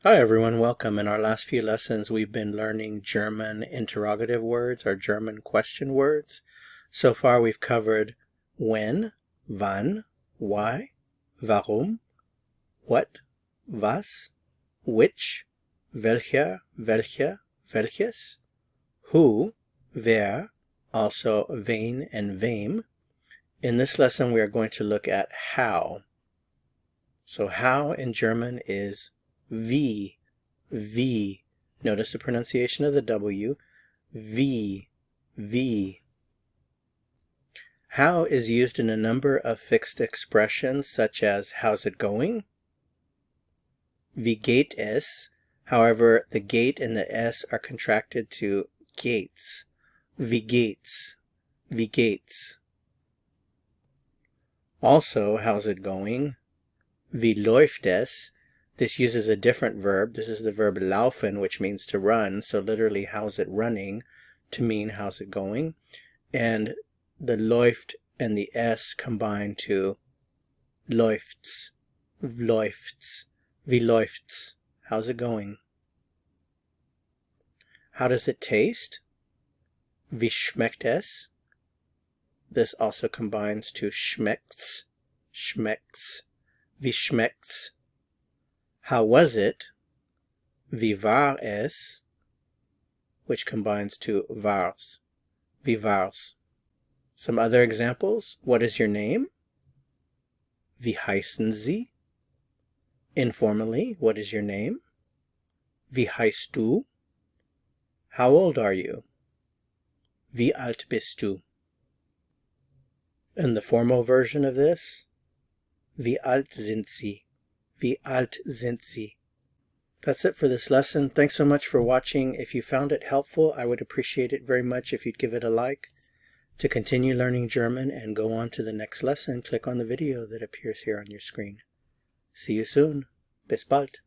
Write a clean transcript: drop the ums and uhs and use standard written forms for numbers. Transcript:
Hi everyone, welcome. In our last few lessons we've been learning German interrogative words or German question words. So far we've covered when, wann, why, warum, what, was, which, welcher, welche, welches, who, wer, also wen and wem. In this lesson we are going to look at how. So how in German is wie, wie. Notice the pronunciation of the W. Wie, wie. How is used in a number of fixed expressions such as how's it going? Wie geht es? However, the gate and the S are contracted to gates. Wie geht's? Wie geht's? Also, how's it going? Wie läuft es? This uses a different verb. This is the verb laufen, which means to run. So literally, how's it running, to mean how's it going. And the läuft and the S combine to läuft's, läuft's, wie läuft's. How's it going? How does it taste? Wie schmeckt es? This also combines to schmeckt's, schmeckt's. Wie schmeckt's? How was it? Wie war es? Which combines to war's. Wie war's? Some other examples. What is your name? Wie heißen Sie? Informally, what is your name? Wie heißt du? How old are you? Wie alt bist du? And the formal version of this? Wie alt sind Sie? Wie alt sind Sie? That's it for this lesson. Thanks so much for watching. If you found it helpful, I would appreciate it very much if you'd give it a like. To continue learning German and go on to the next lesson, click on the video that appears here on your screen. See you soon. Bis bald.